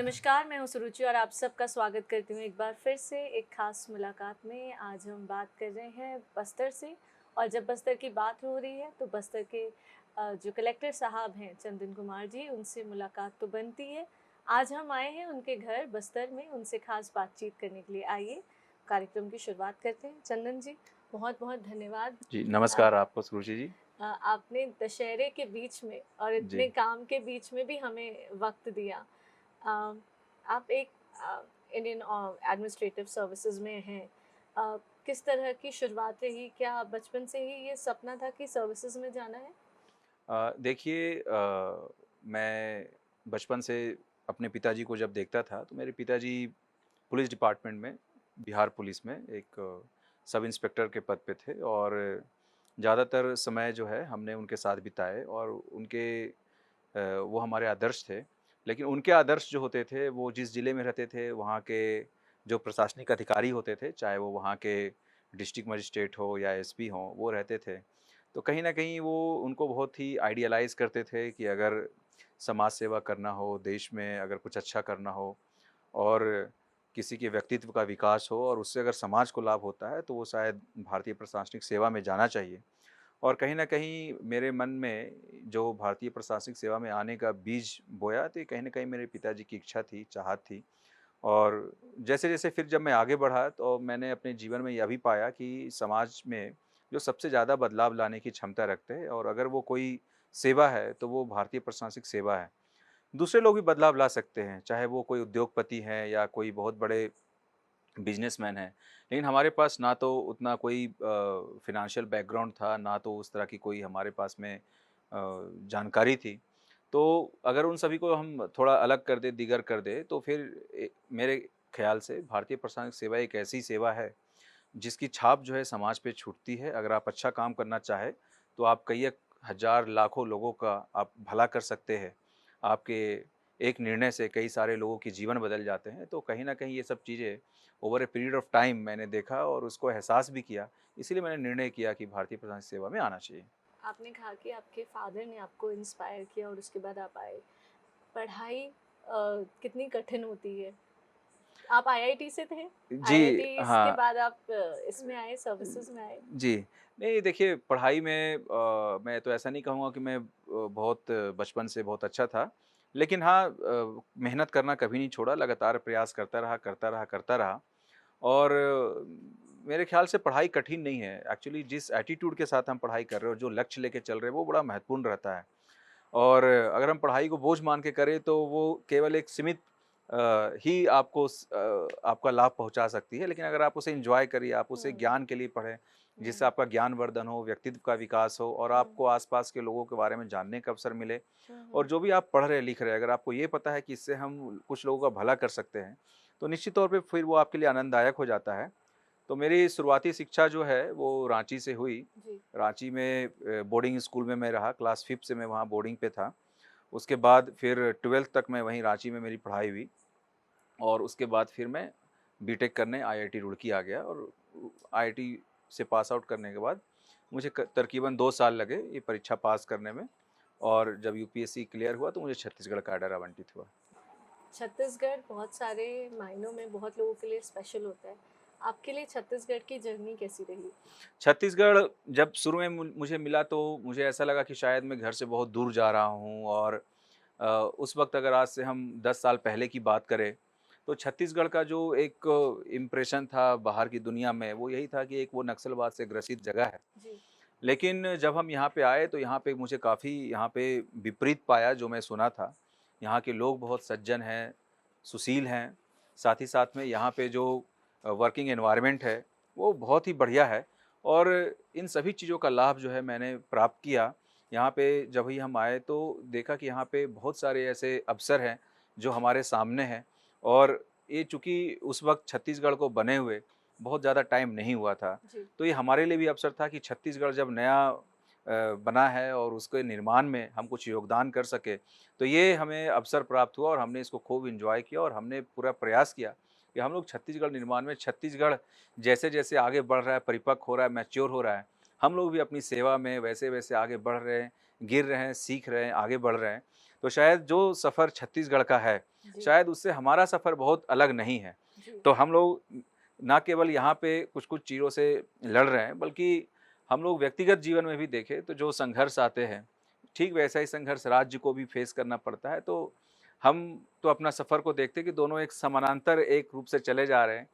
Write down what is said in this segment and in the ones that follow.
नमस्कार, मैं हूँ सुरुचि और आप सबका स्वागत करती हूँ एक बार फिर से एक ख़ास मुलाकात में। आज हम बात कर रहे हैं बस्तर से और जब बस्तर की बात हो रही है तो बस्तर के जो कलेक्टर साहब हैं चंदन कुमार जी, उनसे मुलाकात तो बनती है। आज हम आए हैं उनके घर बस्तर में, उनसे ख़ास बातचीत करने के लिए। आइए कार्यक्रम की शुरुआत करते हैं। चंदन जी, बहुत-बहुत धन्यवाद। जी, अ नमस्कार आपको सुरुचि जी। आपने दशहरे के बीच में और इतने जी, काम के बीच में भी हमें वक़्त दिया। अ, आप एक इंडियन एडमिनिस्ट्रेटिव सर्विसेज में हैं। अ, किस तरह की शुरुआत रही? क्या बचपन से ही ये सपना था कि सर्विसेज में जाना है? देखिए मैं बचपन से अपने पिताजी को जब देखता था, तो मेरे पिताजी पुलिस डिपार्टमेंट में, बिहार पुलिस में एक सब इंस्पेक्टर के पद पे थे और ज़्यादातर समय जो है हमने उनके साथ बिताए और वो हमारे आदर्श थे। लेकिन उनके आदर्श जो होते थे, वो जिस ज़िले में रहते थे, वहाँ के जो प्रशासनिक अधिकारी होते थे, चाहे वो वहाँ के डिस्ट्रिक्ट मजिस्ट्रेट हो या एसपी हों, वो रहते थे। तो कहीं न कहीं वो उनको बहुत ही आइडियलाइज़ करते थे कि अगर समाज सेवा करना हो, देश में अगर कुछ अच्छा करना हो और किसी के व्यक्तित्व का विकास हो और उससे अगर समाज को लाभ होता है, तो वो शायद भारतीय प्रशासनिक सेवा में जाना चाहिए। और कहीं न कहीं मेरे मन में जो भारतीय प्रशासनिक सेवा में आने का बीज बोया, तो ये कहीं न कहीं मेरे पिताजी की इच्छा थी, चाहत थी। और जैसे-जैसे फिर जब मैं आगे बढ़ा, तो मैंने अपने जीवन में यह भी पाया कि समाज में जो सबसे ज़्यादा बदलाव लाने की क्षमता रखते हैं और अगर वो कोई सेवा है, तो वो भारतीय प्रशासनिक सेवा है। दूसरे लोग भी बदलाव ला सकते हैं, चाहे वो कोई उद्योगपति हैं या कोई बहुत बड़े बिज़नेसमैन हैं। लेकिन हमारे पास ना तो उतना कोई फ़ाइनेंशियल बैकग्राउंड था, ना तो उस तरह की कोई हमारे पास में जानकारी थी। तो अगर उन सभी को हम थोड़ा अलग कर दें, दिगर कर दें, तो फिर मेरे ख़्याल से भारतीय प्रशासनिक सेवा एक ऐसी सेवा है, जिसकी छाप जो है समाज पे छूटती है। अगर आप अच्छा काम करना चाहें, तो आप कई एक हज़ार, लाखों लोगों का आप भला कर सकते हैं। आपके एक निर्णय से कई सारे लोगों के जीवन बदल जाते हैं। तो कहीं न कहीं ये सब चीज़ें over a period of time मैंने देखा और उसको एहसास भी किया। इसीलिए मैंने निर्णय किया कि भारतीय प्रशासनिक सेवा में आना चाहिए। आपने कहा कि आपके फ़ादर ने आपको इंस्पायर किया और उसके बाद आप आए। पढ़ाई कितनी कठिन होती है? आप आईआईटी से थे? जी, आईआईटी के हाँ। बाद आप इसमें आए, सर्विसेज में आए? जी। नहीं देखिए पढ़ाई में मैं तो ऐसा नहीं कहूँगा कि मैं बहुत बचपन से बहुत अच्छा था। लेकिन हाँ मेहनत करना कभी नहीं छोड़ा, लगातार प्रयास करता रहा, करता रहा, करता रहा। और मेरे ख़्याल से पढ़ाई कठिन नहीं है। एक्चुअली जिस एटीट्यूड के साथ हम पढ़ाई कर रहे हैं और जो लक्ष्य लेके चल रहे हैं, वो बड़ा महत्वपूर्ण रहता है। और अगर हम पढ़ाई को बोझ मान के करें तो वो केवल एक सीमित ही आपका लाभ पहुँचा सकती है। लेकिन अगर आप उसे एन्जॉय करिए, आप उसे हुँ, ज्ञान के लिए पढ़ें, जिससे हुँ, आपका ज्ञानवर्धन हो, व्यक्तित्व का विकास हो और हुँ, आपको आस-पास के लोगों के बारे में जानने का अवसर मिले। हुँ, और हुँ। जो भी आप पढ़ रहे हैं, लिख रहे हैं, अगर आपको ये पता है कि इससे हम कुछ लोगों का भला कर सकते हैं, तो निश्चित तौर पे फिर वो आपके लिए आनंददायक हो जाता है। तो मेरी शुरुआती शिक्षा जो है वो रांची से हुई। जी। रांची में बोर्डिंग स्कूल में मैं रहा, क्लास 5th से मैं वहाँ बोर्डिंग पे था। उसके बाद फिर 12th तक मैं वहीं रांची में मेरी पढ़ाई हुई और उसके बाद फिर मैं बीटेक करने आईआईटी रुड़की आ गया और आईआईटी से पास आउट करने के बाद मुझे तकरीबन 2 साल लगे ये परीक्षा पास करने में और जब यूपीएससी क्लियर हुआ तो मुझे छत्तीसगढ़ कैडर आवंटित हुआ। छत्तीसगढ़ बहुत सारे मायनों में बहुत लोगों के लिए स्पेशल होता है। आपके लिए छत्तीसगढ़ की जर्नी कैसी रही? छत्तीसगढ़ जब शुरू में मुझे मिला तो मुझे ऐसा लगा कि शायद मैं घर से बहुत दूर जा रहा हूँ और उस वक्त अगर आज से हम 10 साल पहले की बात करें तो छत्तीसगढ़ का जो एक इम्प्रेशन था बाहर की दुनिया में वो यही था कि एक वो नक्सलवाद से ग्रसित जगह है। जी। लेकिन जब हम यहाँ पे आए तो यहाँ पे मुझे काफ़ी यहाँ पे विपरीत पाया जो मैं सुना था। यहाँ के लोग बहुत सज्जन हैं, सुशील हैं, साथ ही साथ में यहाँ पे जो वर्किंग एनवायरनमेंट है, वो बहुत ही बढ़िया है और इन सभी चीज़ों का लाभ जो है मैंने प्राप्त किया। यहाँ पे जब ही हम आए तो देखा कि यहाँ पे बहुत सारे ऐसे अवसर हैं, जो हमारे सामने हैं और ये चूँकि उस वक़्त छत्तीसगढ़ को बने हुए बहुत ज़्यादा टाइम नहीं हुआ था। जी। तो ये हमारे लिए भी अवसर था कि छत्तीसगढ़ जब नया बना है और उसके निर्माण में हम कुछ योगदान कर सके, तो ये हमें अवसर प्राप्त हुआ और हमने इसको खूब एन्जॉय किया और हमने पूरा प्रयास किया कि हम लोग छत्तीसगढ़ निर्माण में छत्तीसगढ़ जैसे-जैसे आगे बढ़ रहा है, परिपक्व हो रहा है, मैच्योर हो रहा है, हम लोग भी अपनी सेवा में वैसे-वैसे आगे बढ़ रहे हैं, गिर रहे हैं, सीख रहे हैं, आगे बढ़ रहे हैं। तो शायद जो सफ़र छत्तीसगढ़ का है, जी, शायद उससे हमारा सफ़र बहुत अलग नहीं है। जी, तो हम लोग ना केवल यहाँ पे कुछ-कुछ चीज़ों से लड़ रहे हैं, बल्कि हम लोग व्यक्तिगत जीवन में भी देखें तो जो संघर्ष आते हैं, ठीक वैसा ही संघर्ष राज्य को भी फेस करना पड़ता है। तो हम तो अपना सफ़र को देखते हैं कि दोनों एक समानांतर एक रूप से चले जा रहे हैं।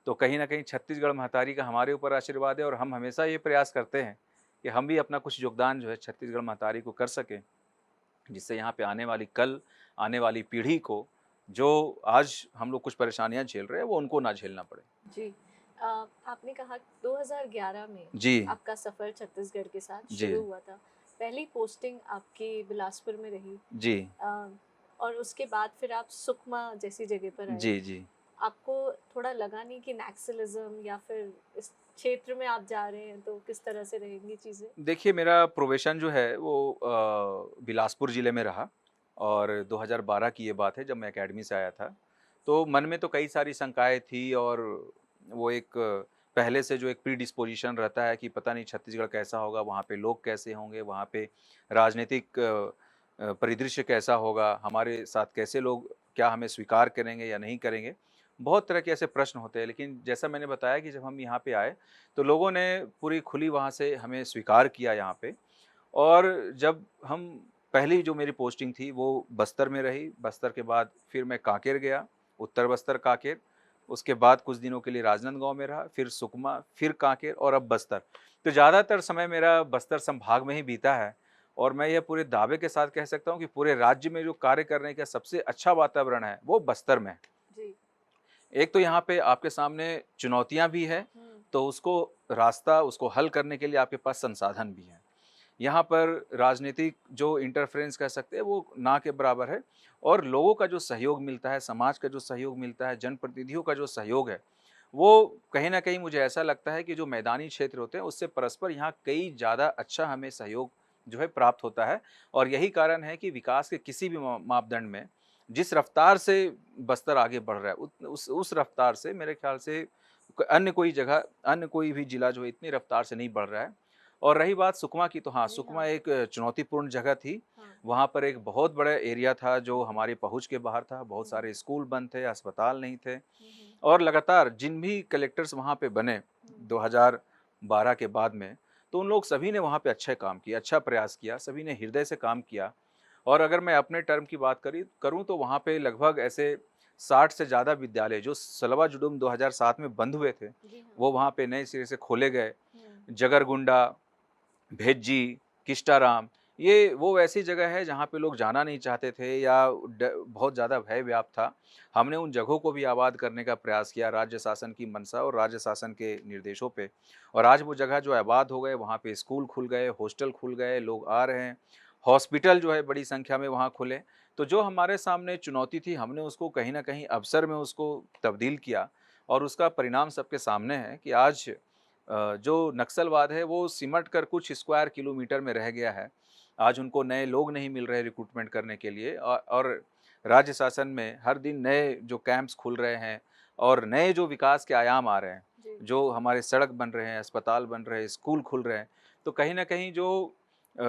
तो कहीं न कहीं छत्तीसगढ़ महतारी का हमारे ऊपर आशीर्वाद है और हम हमेशा ये प्रयास करते हैं कि हम भी अपना कुछ योगदान जो है छत्तीसगढ़ महतारी को कर सकें, जिससे यहाँ पे आने वाली पीढ़ी को जो आज हम लोग कुछ परेशानियाँ झेल रहे हैं, वो उनको ना झेलना पड़े। जी। आपने कहा 2011 में जी, आपका सफ़र छत्तीसगढ़ के साथ जी, शुरू हुआ था। पहली पोस्टिंग आपकी बिलासपुर में रही, जी, अ, और उसके बाद फिर आप सुकमा जैसी जगह पर आए। जी, जी। आपको थोड़ा लगा नहीं कि नक्सलिज़्म या फिर इस क्षेत्र में आप जा रहे हैं तो किस तरह से रहेंगी चीज़ें? देखिए, मेरा प्रोबेशन जो है वो बिलासपुर ज़िले में रहा और 2012 की ये बात है जब मैं अकेडमी से आया था। तो मन में तो कई सारी शंकाएँ थी और वो एक पहले से जो एक प्रीडिस्पोज़िशन रहता है कि पता नहीं छत्तीसगढ़ कैसा होगा, वहाँ पे लोग कैसे होंगे, वहाँ पे राजनीतिक परिदृश्य कैसा होगा, हमारे साथ कैसे लोग क्या हमें स्वीकार करेंगे या नहीं करेंगे। बहुत तरह के ऐसे प्रश्न होते हैं, लेकिन जैसा मैंने बताया कि जब हम यहाँ पे आए तो लोगों ने पूरी खुली वहाँ से हमें स्वीकार किया यहाँ पे। और जब हम पहली जो मेरी पोस्टिंग थी वो बस्तर में रही, बस्तर के बाद फिर मैं कांकेर गया, उत्तर बस्तर कांकेर, उसके बाद कुछ दिनों के लिए राजनांदगांव में रहा, फिर सुकमा, फिर कांकेर और अब बस्तर। तो ज़्यादातर समय मेरा बस्तर संभाग में ही बीता है और मैं यह पूरे दावे के साथ कह सकता हूँ कि पूरे राज्य में जो कार्य करने का सबसे अच्छा वातावरण है, वो बस्तर में है। जी। एक तो यहाँ पे आपके सामने चुनौतियाँ भी हैं, हुँ, तो उसको हल करने के लिए आपके पास संसाधन भी हैं। यहाँ पर राजनीतिक जो इंटरफेरेंस कह सकते हैं वो ना के बराबर है और लोगों का जो सहयोग मिलता है, समाज का जो सहयोग मिलता है, जनप्रतिनिधियों का जो सहयोग है, वो कहीं न कहीं मुझे ऐसा लगता है कि जो मैदानी क्षेत्र होते हैं उससे परस्पर यहाँ कई ज़्यादा अच्छा हमें सहयोग जो है प्राप्त होता है और यही कारण है कि विकास के किसी भी मापदंड में जिस रफ्तार से बस्तर आगे बढ़ रहा है उस रफ्तार से मेरे ख्याल से अन्य कोई भी जिला जो है इतनी रफ्तार से नहीं बढ़ रहा है। और रही बात सुकमा की, तो हाँ, जी सुकमा हाँ, एक चुनौतीपूर्ण जगह थी। हाँ। वहाँ पर एक बहुत बड़ा एरिया था जो हमारी पहुँच के बाहर था, बहुत हुँ, हुँ, सारे स्कूल बंद थे, अस्पताल नहीं थे हुँ, हुँ, और लगातार जिन भी कलेक्टर्स वहाँ पे बने हुँ। 2012 के बाद में, तो उन लोग सभी ने वहाँ पे अच्छा काम किया, अच्छा प्रयास किया, सभी ने हृदय से काम किया। और अगर मैं अपने टर्म की बात करूँ तो वहाँ पे लगभग ऐसे 60 से ज़्यादा विद्यालय जो सलवा जुडूम 2007 में बंद हुए थे, जी हाँ। वो वहाँ पे नए सिरे से खोले गए। हुँ, जगरगुंडा, भेज्जी, किष्टाराम, ये वो ऐसी जगह है जहाँ पे लोग जाना नहीं चाहते थे या बहुत ज़्यादा भय व्याप्त था। हमने उन जगहों को भी आबाद करने का प्रयास किया राज्य शासन की मंशा और राज्य शासन के निर्देशों पे और आज वो जगह जो आबाद हो गए, वहाँ पे स्कूल खुल गए, हॉस्टल खुल गए, लोग आ रहे हैं। हॉस्पिटल जो है बड़ी संख्या में वहाँ खुले। तो जो हमारे सामने चुनौती थी, हमने उसको कहीं न कहीं अवसर में उसको तब्दील किया और उसका परिणाम सबके सामने है कि आज जो नक्सलवाद है वो सिमट कर कुछ स्क्वायर किलोमीटर में रह गया है। आज उनको नए लोग नहीं मिल रहे रिक्रूटमेंट करने के लिए और राज्य शासन में हर दिन नए जो कैंप्स खुल रहे हैं और नए जो विकास के आयाम आ रहे हैं, जी। जो हमारे सड़क बन रहे हैं, अस्पताल बन रहे हैं, स्कूल खुल रहे हैं, तो कहीं न कहीं जो अ,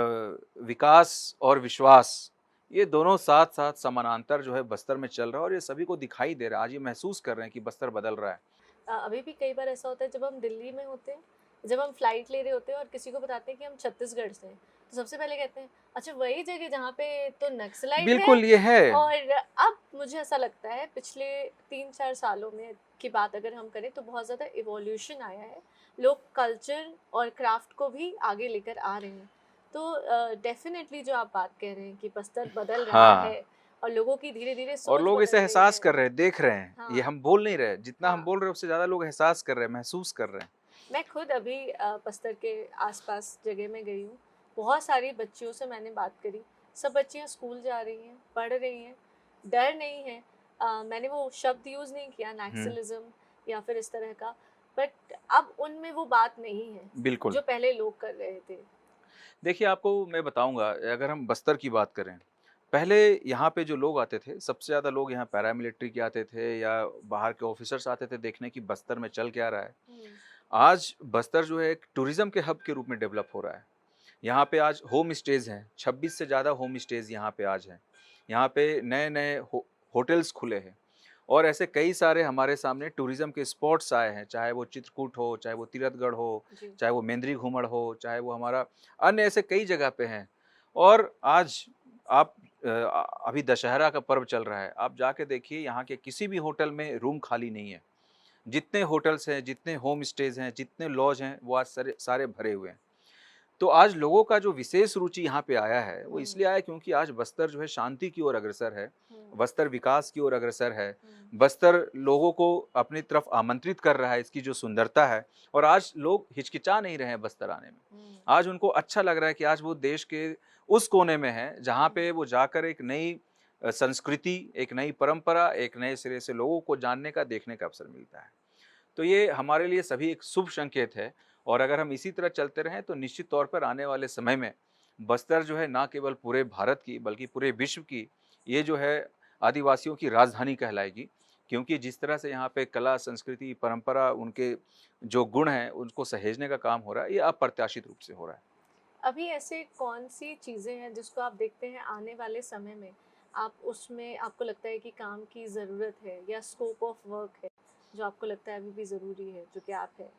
विकास और विश्वास, ये दोनों साथ-साथ समानांतर जो है बस्तर में चल रहा है और ये सभी को दिखाई दे रहा है। आज ये महसूस कर रहे हैं कि बस्तर बदल रहा है। अभी भी कई बार ऐसा होता है जब हम दिल्ली में होते हैं, जब हम फ्लाइट ले रहे होते हैं और किसी को बताते हैं कि हम छत्तीसगढ़ से हैं, तो सबसे पहले कहते हैं, अच्छा वही जगह जहाँ पे तो नक्सलाइट है। बिल्कुल, ये है। और अब मुझे ऐसा लगता है पिछले 3-4 सालों में की बात अगर हम करें तो बहुत ज़्यादा इवोल्यूशन आया है। लोग कल्चर और क्राफ्ट को भी आगे लेकर आ रहे हैं। तो डेफ़िनेटली जो आप बात कह रहे हैं कि बस्तर बदल रहा हाँ। है और लोगों की धीरे-धीरे और सोच लोग इसे बदल रही एहसास है। कर रहे हैं, देख रहे हैं। ये हाँ, हम बोल नहीं रहे, जितना हम हाँ। बोल रहे हैं उससे ज़्यादा लोग एहसास कर रहे हैं, महसूस कर रहे हैं। मैं खुद अभी बस्तर के आसपास जगह में गई हूँ। बहुत सारी बच्चियों से मैंने बात करी। सब बच्चियाँ स्कूल जा रही हैं, पढ़ रही हैं, डर नहीं है। मैंने वो शब्द यूज़ नहीं किया हुँ, नैक्सलिज़्म या फिर इस तरह का, बट अब उनमें वो बात नहीं है, बिल्कुल। जो पहले लोग कर रहे थे। देखिए, आपको मैं बताऊँगा, अगर हम बस्तर की बात करें, पहले यहाँ पे जो लोग आते थे, सबसे ज़्यादा लोग यहाँ पैरामिलिट्री के आते थे या बाहर के ऑफ़िसर्स आते थे देखने कि बस्तर में चल क्या रहा है। हुँ, आज बस्तर जो है एक टूरिज़्म के हब के रूप में डेवलप हो रहा है। यहाँ पे आज होम स्टेज़ हैं, 26 से ज़्यादा होम स्टेज़ यहाँ पे आज हैं। यहाँ पे नए-नए होटल्स खुले हैं और ऐसे कई सारे हमारे सामने टूरिज़्म के स्पॉट्स आए हैं, चाहे वो चित्रकूट हो, चाहे वो तीरथगढ़ हो, जी। चाहे वो मेंद्री घूमड़ हो, चाहे वो हमारा अन्य ऐसे कई जगह पे हैं। और आज आप अभी दशहरा का पर्व चल रहा है, आप जाके देखिए यहाँ के किसी भी होटल में रूम खाली नहीं है। जितने होटल्स हैं, जितने होम स्टेज़ हैं, जितने लॉज हैं, वो आज सारे सारे भरे हुए हैं। तो आज लोगों का जो विशेष रुचि यहाँ पे आया है, वो हुँ, इसलिए आया क्योंकि आज बस्तर जो है शांति की ओर अग्रसर है, हुँ, बस्तर विकास की ओर अग्रसर है, हुँ, बस्तर लोगों को अपनी तरफ आमंत्रित कर रहा है, इसकी जो सुंदरता है और आज लोग हिचकिचा नहीं रहे हैं बस्तर आने में। हुँ, आज उनको अच्छा लग रहा है कि आज वो देश के उस कोने में हैं, जहाँ हुँ। पे वो जाकर एक नई संस्कृति, एक नई परंपरा, एक नए सिरे से लोगों को जानने का, देखने का अवसर मिलता है। तो ये हमारे लिए सभी एक शुभ संकेत है और अगर हम इसी तरह चलते रहें तो निश्चित तौर पर आने वाले समय में बस्तर जो है ना केवल पूरे भारत की बल्कि पूरे विश्व की ये जो है आदिवासियों की राजधानी कहलाएगी क्योंकि जिस तरह से यहाँ पे कला संस्कृति परंपरा उनके जो गुण हैं उनको सहेजने का काम हो रहा है ये अप्रत्याशित रूप से हो रहा है। अभी ऐसे कौन-सी चीज़ें हैं जिसको आप देखते हैं आने वाले समय में आप उसमें आपको लगता है कि काम की ज़रूरत है या स्कोप ऑफ वर्क है, जो आपको लगता है अभी भी ज़रूरी है, जो कि आप है?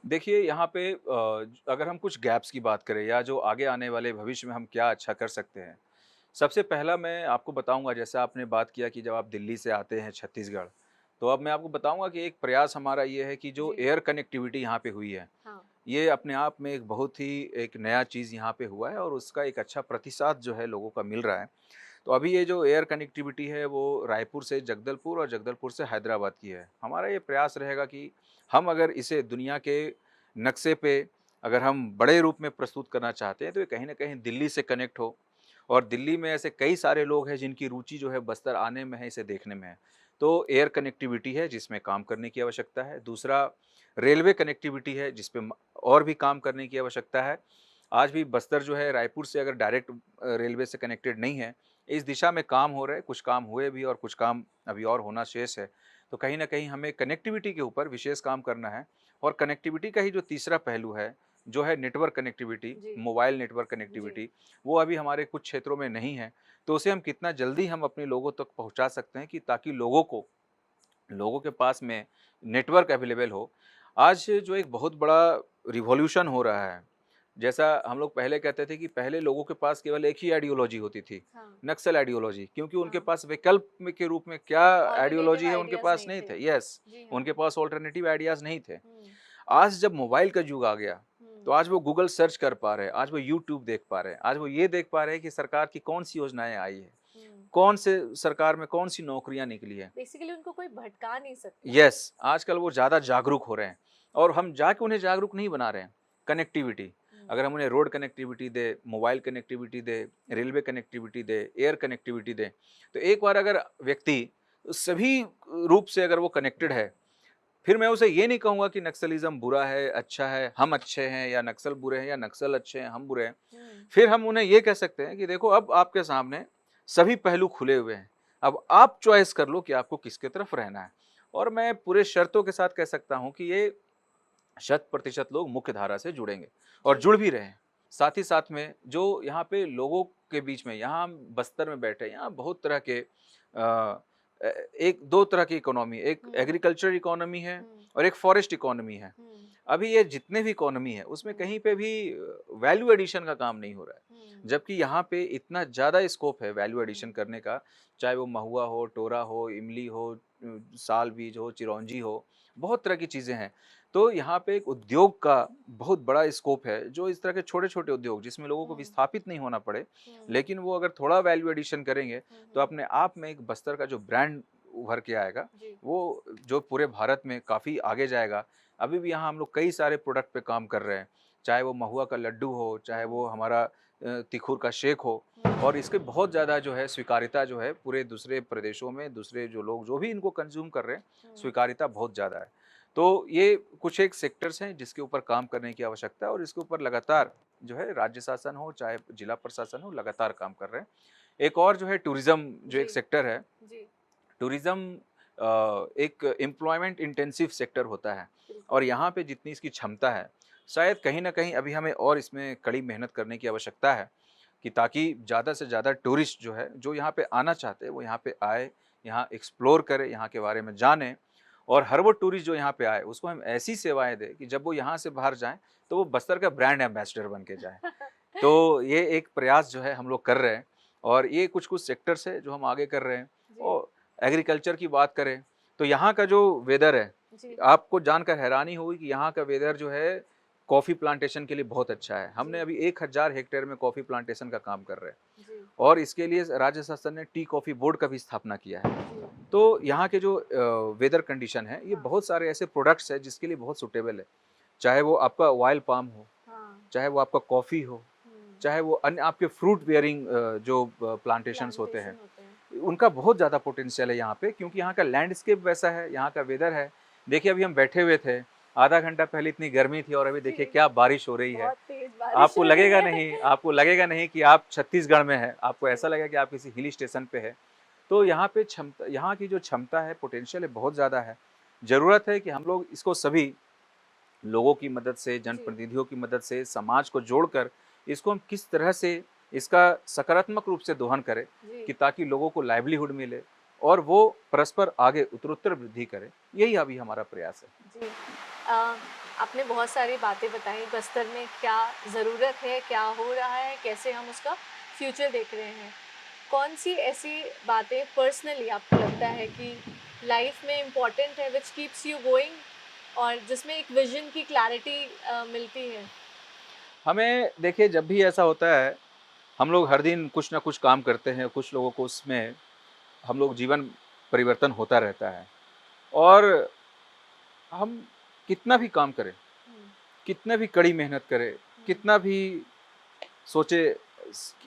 देखिए यहाँ पे अगर हम कुछ गैप्स की बात करें या जो आगे आने वाले भविष्य में हम क्या अच्छा कर सकते हैं। सबसे पहला मैं आपको बताऊँगा जैसा आपने बात किया कि जब आप दिल्ली से आते हैं छत्तीसगढ़, तो अब मैं आपको बताऊँगा कि एक प्रयास हमारा ये है कि जो जी। एयर कनेक्टिविटी यहाँ पे हुई है, हाँ। ये अपने आप में एक बहुत ही एक नया चीज़ यहाँ पे हुआ है और उसका एक अच्छा प्रतिसाद जो है लोगों का मिल रहा है। तो अभी ये जो एयर कनेक्टिविटी है वो रायपुर से जगदलपुर और जगदलपुर से हैदराबाद की है। हमारा ये प्रयास रहेगा कि हम अगर इसे दुनिया के नक्शे पे अगर हम बड़े रूप में प्रस्तुत करना चाहते हैं तो ये कहीं न कहीं दिल्ली से कनेक्ट हो और दिल्ली में ऐसे कई सारे लोग हैं जिनकी रुचि जो है बस्तर आने में है, इसे देखने में है। तो एयर कनेक्टिविटी है जिसमें काम करने की आवश्यकता है। दूसरा रेलवे कनेक्टिविटी है जिस पे और भी काम करने की आवश्यकता है। आज भी बस्तर जो है रायपुर से अगर डायरेक्ट रेलवे से कनेक्टेड नहीं है, इस दिशा में काम हो रहे हैं, कुछ काम हुए भी और कुछ काम अभी और होना शेष है। तो कहीं न कहीं हमें कनेक्टिविटी के ऊपर विशेष काम करना है और कनेक्टिविटी का ही जो तीसरा पहलू है, जो है नेटवर्क कनेक्टिविटी, जी, मोबाइल नेटवर्क जी। कनेक्टिविटी, वो अभी हमारे कुछ क्षेत्रों में नहीं है। तो उसे हम कितना जल्दी हम अपने लोगों तक पहुँचा सकते हैं कि ताकि लोगों के पास में नेटवर्क अवेलेबल हो। आज जो एक बहुत बड़ा रिवॉल्यूशन हो रहा है, जैसा हम लोग पहले कहते थे कि पहले लोगों के पास केवल एक ही आइडियोलॉजी होती थी, हाँ, नक्सल आइडियोलॉजी क्योंकि उनके हाँ। पास विकल्प में के रूप में क्या ऑल्टरनेटिव आइडियोलॉजी है उनके आइडियाज़ पास नहीं नहीं थे। थे। यस, जी हाँ। उनके पास अल्टरनेटिव आइडियाज़ नहीं थे। हुँ, आज जब मोबाइल का युग आ गया, तो हुँ, आज वो गूगल सर्च कर पा रहे हैं, आज वो यूट्यूब देख पा रहे हैं, आज वो ये देख पा रहे हैं कि सरकार की कौन-सी योजनाएँ आई हैं, हुँ। कौन से सरकार में कौन-सी नौकरियाँ निकली हैं। बेसिकली उनको कोई भटका नहीं सकता। यस, आजकल वो ज़्यादा जागरूक हो रहे हैं और हम जाके उन्हें जागरूक नहीं बना रहे हैं। कनेक्टिविटी, हुँ, अगर हम उन्हें रोड कनेक्टिविटी दें, मोबाइल कनेक्टिविटी दें, रेलवे कनेक्टिविटी दें, एयर कनेक्टिविटी दें, तो एक बार अगर व्यक्ति सभी रूप से अगर वो कनेक्टेड है, फिर मैं उसे ये नहीं कहूँगा कि नक्सलिज़्म बुरा है, अच्छा है, हम अच्छे हैं या नक्सल बुरे हैं या नक्सल अच्छे हैं, हम बुरे हैं। हुँ, फिर हम उन्हें ये कह सकते हैं कि देखो अब आपके सामने सभी पहलू खुले हुए हैं। अब आप चॉइस कर लो कि आपको किसकी तरफ रहना है। और मैं पूरे शर्तों के साथ कह सकता हूँ कि ये शत प्रतिशत लोग मुख्य धारा से जुड़ेंगे और जी। जुड़ भी रहे हैं। साथ ही साथ में जो यहाँ पे लोगों के बीच में यहाँ हम बस्तर में बैठे हैं, यहाँ बहुत तरह के एक 2 तरह की इकोनॉमी, एक हुँ, एग्रीकल्चर इकोनॉमी है हुँ, और एक फॉरेस्ट इकोनॉमी है। हुँ, अभी ये जितने भी इकोनॉमी है उसमें हुँ, कहीं पे भी वैल्यू एडिशन का काम नहीं हो रहा है। हुँ, जबकि यहाँ पे इतना ज़्यादा स्कोप है वैल्यू हुँ, एडिशन करने का, चाहे वो महुआ हो, टोरा हो, इमली हो, साल बीज हो, चिरौंजी हो, बहुत तरह की चीज़ें हैं। तो यहाँ पे एक उद्योग का बहुत बड़ा स्कोप है, जो इस तरह के छोटे-छोटे उद्योग जिसमें लोगों को हुँ, विस्थापित नहीं होना पड़े, हुँ, लेकिन वो अगर थोड़ा वैल्यू एडिशन करेंगे, हुँ, तो हुँ, अपने आप में एक बस्तर का जो ब्रांड उभर के आएगा, जी। वो जो पूरे भारत में काफ़ी आगे जाएगा। अभी भी यहाँ हम लोग कई सारे प्रोडक्ट पे काम कर रहे हैं, चाहे वो महुआ का लड्डू हो, चाहे हुँ, वो हमारा तिखुर का शेक हो हुँ, और इसके बहुत ज़्यादा जो है स्वीकार्यता जो है पूरे दूसरे प्रदेशों में, दूसरे जो लोग जो भी इनको कंज़्यूम कर रहे हैं, हुँ, स्वीकार्यता बहुत ज़्यादा है। तो ये कुछ एक सेक्टर्स हैं जिसके ऊपर काम करने की आवश्यकता है और इसके ऊपर लगातार जो है राज्य शासन हो, चाहे जिला प्रशासन हो, लगातार काम कर रहे हैं। एक और जो है टूरिज़्म जो जी, एक सेक्टर है, जी, टूरिज़्म एक एम्प्लॉयमेंट इंटेंसिव सेक्टर होता है और बिल्कुल। यहाँ पे जितनी इसकी क्षमता है, शायद कहीं न कहीं अभी हमें और इसमें कड़ी मेहनत करने की आवश्यकता है। कि ताकि ज़्यादा से ज़्यादा टूरिस्ट जो है, जो यहाँ पे आना चाहते हैं, वो यहाँ पे आए, यहाँ एक्सप्लोर करें, यहाँ के बारे में जानें। और हर वो टूरिस्ट जो यहाँ पे आए, उसको हम ऐसी सेवाएँ दें कि जब वो यहाँ से बाहर जाएँ, तो वो बस्तर का ब्रांड एम्बेसडर बन के जाएँ। तो ये एक प्रयास जो है हम लोग कर रहे हैं, और ये कुछ-कुछ सेक्टर्स है जो हम आगे कर रहे हैं। जी, और एग्रीकल्चर की बात करें, तो यहाँ का जो वेदर है, जी, आपको जानकर हैरानी होगी कि यहाँ का वेदर जो है कॉफ़ी प्लांटेशन के लिए बहुत अच्छा है। हमने जी, अभी 1000 हेक्टेयर में कॉफ़ी प्लांटेशन का काम कर रहे हैं, जी, और इसके लिए राज्य शासन ने टी कॉफ़ी बोर्ड का भी स्थापना किया है। जी, तो यहाँ के जो वेदर कंडीशन है, ये हाँ, बहुत सारे ऐसे प्रोडक्ट्स हैं जिसके लिए बहुत सूटेबल है। चाहे वो आपका ऑयल पाम हो, हाँ, चाहे वो आपका कॉफ़ी हो, हुँ, चाहे वो अन्य आपके फ्रूट बेयरिंग जो प्लांटेशंस होते हैं, प्लांटेशन होते हैं। उनका बहुत ज़्यादा पोटेंशियल है यहाँ पे, क्योंकि यहाँ का लैंडस्केप वैसा है, यहाँ का वेदर है। देखिए अभी हम बैठे हुए थे, आधा घंटा पहले इतनी गर्मी थी, और अभी देखिए जी, क्या बारिश हो रही है। बहुत तेज़ बारिश हो रही है। आपको लगेगा नहीं कि आप छत्तीसगढ़ में हैं, आपको जी, ऐसा लगेगा कि आप किसी हिल स्टेशन पे हैं। तो यहाँ पे क्षमता, यहाँ की जो क्षमता है, पोटेंशियल है, बहुत ज़्यादा है। ज़रूरत है कि हम लोग इसको सभी लोगों की मदद से, जी, जनप्रतिनिधियों की मदद से, समाज को जोड़कर इसको हम किस तरह से इसका सकारात्मक रूप से दोहन करें, जी, कि ताकि लोगों को लाइवलीहुड मिले और वो परस्पर आगे उत्तरोत्तर वृद्धि करें। यही अभी हमारा प्रयास है। जी। अ, आपने बहुत सारी बातें बताई बस्तर में क्या ज़रूरत है, क्या हो रहा है, कैसे हम उसका फ्यूचर देख रहे हैं। कौन-सी ऐसी बातें पर्सनली आपको लगता है कि लाइफ में इम्पोर्टेंट है व्हिच कीप्स यू गोइंग और जिसमें एक विज़न की क्लैरिटी मिलती है? हमें देखिए, जब भी ऐसा होता है, हम लोग हर दिन कुछ ना कुछ काम करते हैं, कुछ लोगों को उसमें हम लोग जीवन परिवर्तन होता रहता है। और हम कितना भी काम करें, हुँ, कितना भी कड़ी मेहनत करें, हुँ, कितना भी सोचे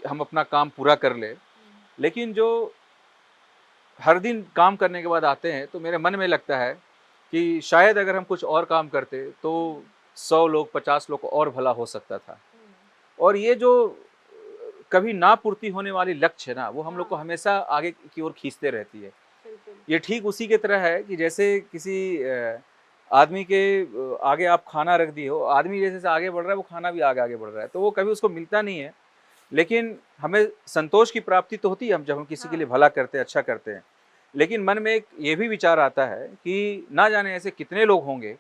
हम अपना काम पूरा कर ले, हुँ, लेकिन जो हर दिन काम करने के बाद आते हैं, तो मेरे मन में लगता है कि शायद अगर हम कुछ और काम करते, तो हुँ, 100 लोग, 50 लोग को और भला हो सकता था। हुँ, और ये जो कभी ना पूर्ति होने वाली लक्ष्य है ना, वो हम लोग को हाँ, हमेशा आगे की ओर खींचते रहती है। बिल्कुल। ये ठीक उसी की तरह है कि जैसे किसी आदमी के आगे आप खाना रख दिए हो, आदमी जैसे-जैसे आगे बढ़ रहा है, वो खाना भी आगे-आगे बढ़ रहा है, तो वो कभी उसको मिलता नहीं है। लेकिन हमें संतोष की प्राप्ति तो होती है, हम जब हम किसी के लिए हाँ, भला करते हैं, अच्छा करते हैं। लेकिन मन में एक ये भी विचार आता है कि ना जाने ऐसे कितने लोग होंगे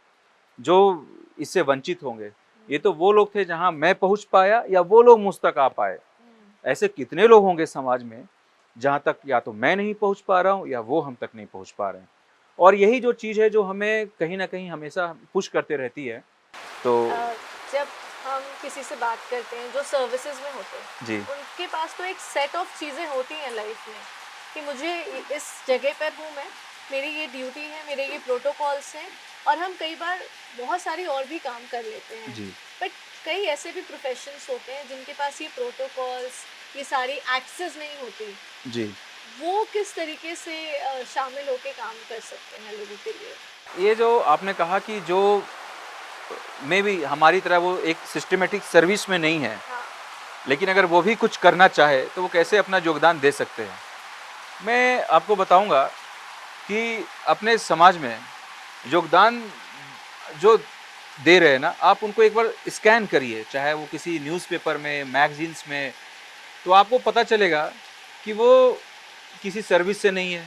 जो इससे वंचित होंगे। ये हुँ, तो वो लोग थे जहाँ मैं पहुँच पाया, या वो लोग मुझ तक आ पाए। हुँ, ऐसे कितने लोग होंगे समाज में जहाँ तक या तो मैं नहीं पहुँच पा रहा हूँ, या वो हम तक नहीं पहुँच पा रहे हैं। और यही जो चीज़ है जो हमें कहीं न कहीं हमेशा पुश करते रहती है। तो जब हम किसी से बात करते हैं जो सर्विसेज में होते जी, हैं उनके पास तो एक सेट ऑफ चीज़ें होती हैं लाइफ में कि मुझे इस जगह पर हूँ मैं, मेरी ये ड्यूटी है, मेरे ये प्रोटोकॉल्स हैं और हम कई बार बहुत सारी और भी काम कर लेते हैं। जी, बट कई ऐसे भी प्रोफेशंस होते हैं जिनके पास ये प्रोटोकॉल्स, ये सारी एक्सेस नहीं होती। जी। वो किस तरीके से शामिल होके काम कर सकते हैं लोगों के लिए? ये जो आपने कहा कि जो मेबी हमारी तरह वो एक सिस्टमैटिक सर्विस में नहीं है, हाँ, लेकिन अगर वो भी कुछ करना चाहे, तो वो कैसे अपना योगदान दे सकते हैं। मैं आपको बताऊँगा कि अपने समाज में योगदान जो दे रहे हैं ना, आप उनको एक बार स्कैन करिए, चाहे वो किसी न्यूज़पेपर में, मैगज़ीन्स में, तो आपको पता चलेगा कि वो किसी सर्विस से नहीं है,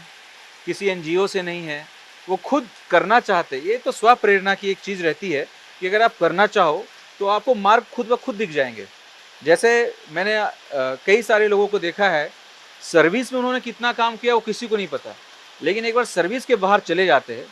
किसी एनजीओ से नहीं है, वो खुद करना चाहते हैं। ये तो स्वप्रेरणा की एक चीज़ रहती है कि अगर आप करना चाहो, तो आपको मार्ग खुद ब खुद दिख जाएँगे। जैसे मैंने कई सारे लोगों को देखा है, सर्विस में उन्होंने कितना काम किया वो किसी को नहीं पता। लेकिन एक बार सर्विस के बाहर चले जाते हैं,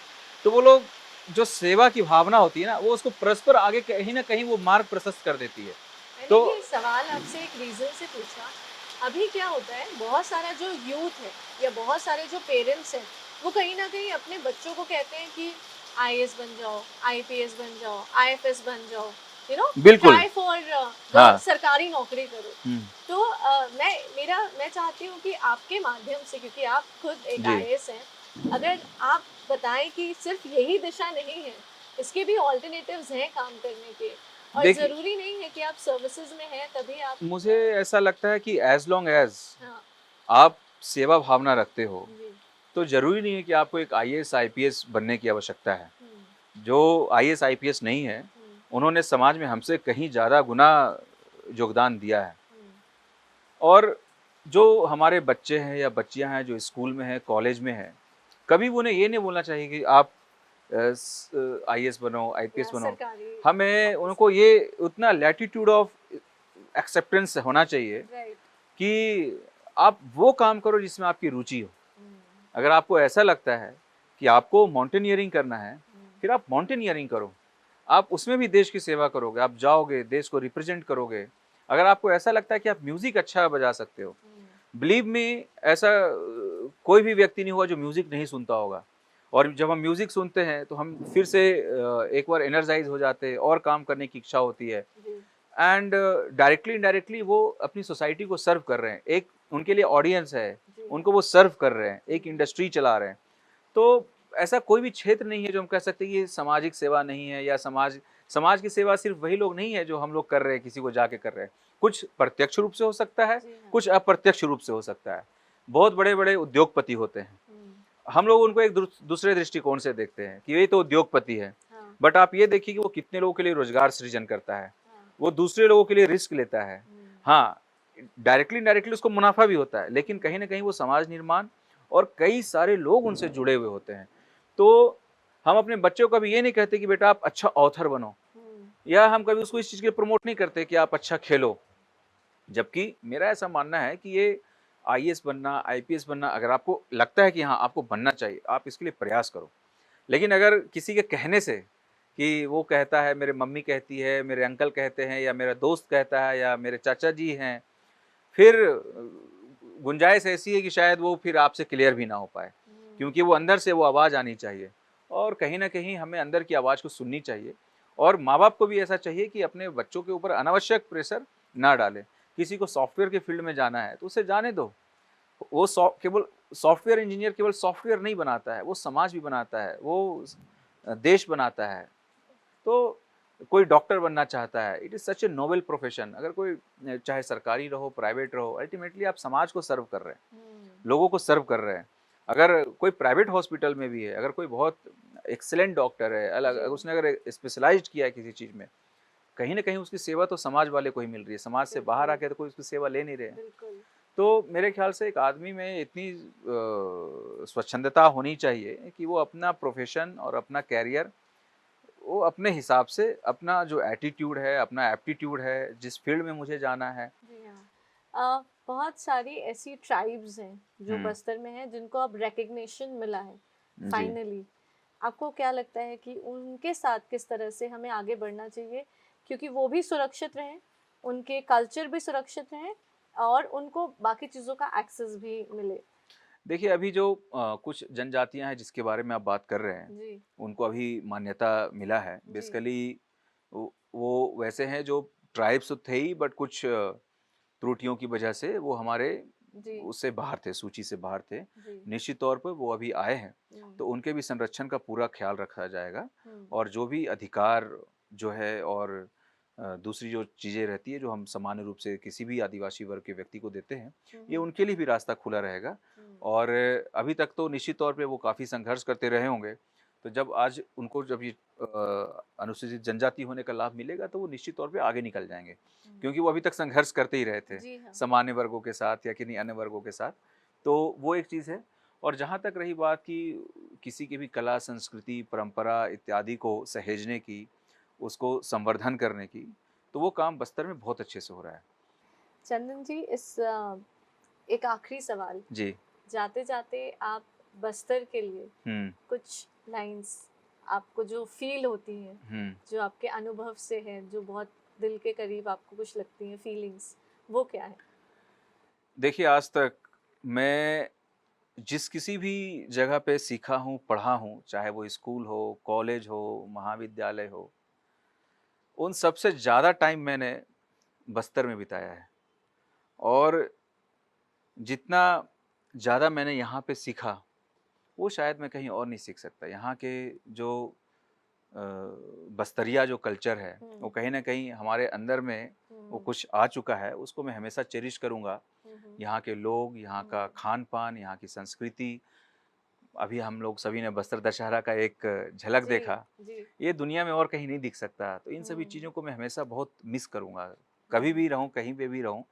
तो वो लोग जो सेवा की भावना होती है ना, वो उसको परस्पर आगे कहीं न कहीं वो मार्ग प्रशस्त कर देती है। मैंने तो ये सवाल आपसे एक रीज़न से पूछा। अभी क्या होता है, बहुत सारा जो यूथ है या बहुत सारे जो पेरेंट्स हैं, वो कहीं न कहीं अपने बच्चों को कहते हैं कि आईएएस बन जाओ, आईपीएस बन जाओ, आईएफएस बन जाओ, बिल्कुल, ट्राई फॉर द हाँ। सरकारी नौकरी करो। हुँ, तो मैं चाहती हूँ कि आपके माध्यम से, क्योंकि आप खुद एक जी। आईएएस हैं, अगर आप बताएँ कि सिर्फ़ यही दिशा नहीं है, इसके भी ऑल्टरनेटिव्स हैं काम करने के। और देखिए, ज़रूरी नहीं है कि आप सर्विसेज़ में हैं तभी आप मुझे ऐसा लगता है कि एज़ लॉन्ग एज़ हाँ, आप सेवा भावना रखते हो, जी, तो ज़रूरी नहीं है कि आपको एक आईएएस, आईपीएस बनने की आवश्यकता है। हुँ, जो आईएएस, आईपीएस नहीं है, हुँ, उन्होंने समाज में हमसे कहीं ज़्यादा गुना योगदान दिया है। हुँ, और जो हमारे बच्चे हैं या बच्चियां हैं जो स्कूल में हैं, कॉलेज में हैं, कभी भी उन्हें ये नहीं बोलना चाहिए कि आप आईएएस बनो, आईपीएस या बनो। सरकारी हमें उनको ऑफिसर। ये उतना लैटिट्यूड ऑफ एक्सेप्टेंस होना चाहिए राइट। कि आप वो काम करो जिसमें आपकी रुचि हो। अगर आपको ऐसा लगता है कि आपको माउंटेनियरिंग करना है, फिर आप माउंटेनियरिंग करो। आप उसमें भी देश की सेवा करोगे, आप जाओगे, देश को रिप्रेजेंट करोगे। अगर आपको ऐसा लगता है कि आप म्यूज़िक अच्छा बजा सकते हो, बिलीव मी, ऐसा कोई भी व्यक्ति नहीं हुआ जो म्यूज़िक नहीं सुनता होगा। और जब हम म्यूज़िक सुनते हैं तो हम फिर से एक बार एनर्जाइज़ हो जाते हैं और काम करने की इच्छा होती है। जी। एंड डायरेक्टली इनडायरेक्टली वो अपनी सोसाइटी को सर्व कर रहे हैं, एक उनके लिए ऑडियंस है, जी उनको हाँ। वो सर्व कर रहे हैं, एक इंडस्ट्री चला रहे हैं। तो ऐसा कोई भी क्षेत्र नहीं है जो हम कह सकते हैं कि ये सामाजिक सेवा नहीं है, या समाज समाज की सेवा सिर्फ वही लोग नहीं है जो हम लोग कर रहे हैं, किसी को जाके कर रहे हैं। कुछ प्रत्यक्ष रूप से हो सकता है, जी हाँ। कुछ अप्रत्यक्ष रूप से हो सकता है। बहुत बड़े बड़े उद्योगपति होते हैं, हम लोग उनको एक दूसरे दृष्टिकोण से देखते हैं कि ये तो उद्योगपति है, हाँ। बट आप ये देखिए कि वो कितने लोगों के लिए रोजगार सृजन करता है, हाँ। वो दूसरे लोगों के लिए रिस्क लेता है। हाँ, डायरेक्टली इनडायरेक्टली उसको मुनाफा भी होता है, लेकिन कहीं ना कहीं वो समाज निर्माण और कई सारे लोग उनसे जुड़े हुए होते हैं। तो हम अपने बच्चों को भी ये नहीं कहते कि बेटा आप अच्छा ऑथर बनो, या हम कभी उसको इस चीज़ के प्रमोट नहीं करते कि आप अच्छा खेलो। जबकि मेरा ऐसा मानना है कि ये आईएएस बनना, आईपीएस बनना, अगर आपको लगता है कि हाँ आपको बनना चाहिए, आप इसके लिए प्रयास करो। लेकिन अगर किसी के कहने से, कि वो कहता है, मेरे मम्मी कहती है, मेरे अंकल कहते हैं, या मेरा दोस्त कहता है, या मेरे चाचा जी हैं, फिर गुंजाइश ऐसी है कि शायद वो फिर आपसे क्लियर भी ना हो पाए, क्योंकि वो अंदर से वो आवाज़ आनी चाहिए। और कहीं न कहीं हमें अंदर की आवाज़ को सुननी चाहिए, और माँ-बाप को भी ऐसा चाहिए कि अपने बच्चों के ऊपर अनावश्यक प्रेशर ना डालें। किसी को सॉफ्टवेयर के फील्ड में जाना है, तो उसे जाने दो। वो केवल सॉफ्टवेयर इंजीनियर केवल सॉफ्टवेयर नहीं बनाता है, वो समाज भी बनाता है, वो देश बनाता है। तो कोई डॉक्टर बनना चाहता है, it is such a noble profession. अगर कोई चाहे सरकारी रहो, प्राइवेट रहो, अल्टीमेटली आप समाज को सर्व कर रहे हैं, लोगों को सर्व कर रहे हैं। अगर कोई प्राइवेट हॉस्पिटल में भी है, अगर कोई बहुत एक्सीलेंट डॉक्टर है, अलग जी। उसने अगर स्पेशलाइज्ड किया है किसी चीज़ में, कहीं न कहीं उसकी सेवा तो समाज वाले को ही मिल रही है, समाज से बाहर बिल्कुल। आके तो कोई उसकी सेवा ले नहीं रहे हैं। बिल्कुल। तो मेरे ख्याल से एक आदमी में इतनी स्वच्छंदता होनी चाहिए कि वो अपना प्रोफ़ेशन और अपना करियर वो अपने हिसाब से, अपना जो एटीट्यूड है, अपना एप्टीट्यूड है, जिस फ़ील्ड में मुझे जाना है। जी हाँ। बहुत सारी ऐसी ट्राइब्स हैं जो हुँ, बस्तर में हैं जिनको अब रिकग्निशन मिला है जी। फाइनली। आपको क्या लगता है कि उनके साथ किस तरह से हमें आगे बढ़ना चाहिए, क्योंकि वो भी सुरक्षित रहें, उनके कल्चर भी सुरक्षित रहें और उनको बाकी चीज़ों का एक्सेस भी मिले? देखिए, अभी जो कुछ जनजातियाँ हैं जिसके बारे में आप बात कर रहे हैं, जी। उनको अभी मान्यता मिला है। जी। बेसिकली वो वैसे हैं जो ट्राइब्स तो थे ही, बट कुछ त्रुटियों की वजह से वो हमारे जी। उससे बाहर थे, सूची से बाहर थे। जी। निश्चित तौर पर वो अभी आए हैं, हम्म। तो उनके भी संरक्षण का पूरा ख़्याल रखा जाएगा, हम्म। और जो भी अधिकार जो है, और दूसरी जो चीज़ें रहती है जो हम सामान्य रूप से किसी भी आदिवासी वर्ग के व्यक्ति को देते हैं, ये उनके लिए भी रास्ता खुला रहेगा। हम्म। और अभी तक तो निश्चित तौर पे वो काफ़ी संघर्ष करते रहे होंगे, तो जब आज उनको जब ये अनुसूचित जनजाति होने का लाभ मिलेगा, तो वो निश्चित तौर पे आगे निकल जाएँगे। क्योंकि वो अभी तक संघर्ष करते ही रहे थे, जी हाँ। सामान्य वर्गों के साथ या किन्हीं अन्य वर्गों के साथ। तो वो एक चीज़ है। और जहाँ तक रही बात कि किसी की भी कला, संस्कृति, परंपरा इत्यादि को सहेजने की, उसको संवर्धन करने की, तो वो काम बस्तर में बहुत अच्छे से हो रहा है। चंदन जी, एक आखिरी सवाल, जी। जाते जाते आप बस्तर के लिए हुँ, कुछ लाइंस आपको जो फील होती हैं, हुँ। जो आपके अनुभव से है, जो बहुत दिल के करीब आपको कुछ लगती हैं फीलिंग्स, वो क्या है? देखिए, आज तक मैं जिस किसी भी जगह पे सीखा हूँ, पढ़ा हूँ, चाहे वो स्कूल हो, कॉलेज हो, महाविद्यालय हो, उन सबसे ज़्यादा टाइम मैंने बस्तर में बिताया है। और जितना ज़्यादा मैंने यहाँ पे सीखा, वो शायद मैं कहीं और नहीं सीख सकता। यहाँ के जो अ, बस्तरिया जो कल्चर है, वो कहीं न कहीं हमारे अंदर में वो कुछ आ चुका है, उसको मैं हमेशा चेरिश करूँगा। यहाँ के लोग, यहाँ का खान-पान, यहाँ की संस्कृति, अभी हम लोग सभी ने बस्तर दशहरा का एक झलक जी। देखा, जी। ये दुनिया में और कहीं नहीं दिख सकता। तो इन सभी चीज़ों को मैं हमेशा बहुत मिस करूँगा, कभी भी रहूँ, कहीं पे भी रहूँ।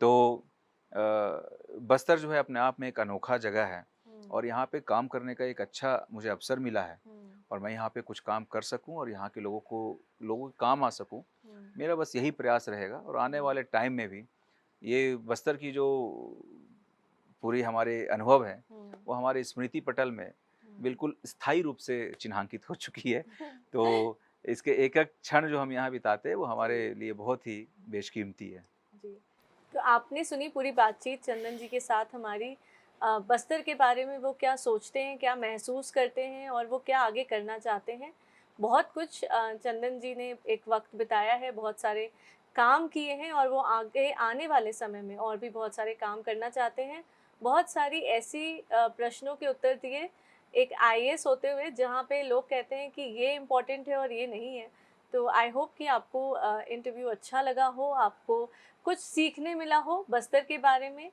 तो बस्तर जो है अपने आप में एक अनोखा जगह है हम्म, और यहाँ पे काम करने का एक अच्छा मुझे अवसर मिला है हम्म, और मैं यहाँ पे कुछ काम कर सकूँ और यहाँ के लोगों के काम आ सकूँ। हम्म, मेरा बस यही प्रयास रहेगा और आने हम्म, वाले टाइम में भी ये बस्तर की जो पूरी हमारे अनुभव है, हम्म, वो हमारे स्मृति पटल में हम्म, बिल्कुल स्थायी रूप से चिन्हांकित हो चुकी है। तो इसके एक-एक क्षण जो हम यहाँ बिताते हैं, वो जी, हमारे लिए बहुत ही बेशकीमती है। जी। तो आपने सुनी पूरी बातचीत चंदन जी के साथ हमारी। बस्तर के बारे में वो क्या सोचते हैं, क्या महसूस करते हैं और वो क्या आगे करना चाहते हैं। बहुत कुछ चंदन जी ने एक वक़्त बिताया है, बहुत सारे काम किए हैं और वो आगे आने वाले समय में और भी बहुत सारे काम करना चाहते हैं। बहुत सारी ऐसी प्रश्नों के उत्तर दिए, एक आईएएस होते हुए जहाँ पे लोग कहते हैं कि ये इम्पोर्टेंट है और ये नहीं है। तो आई होप कि आपको इंटरव्यू अच्छा लगा हो, आपको कुछ सीखने मिला हो बस्तर के बारे में।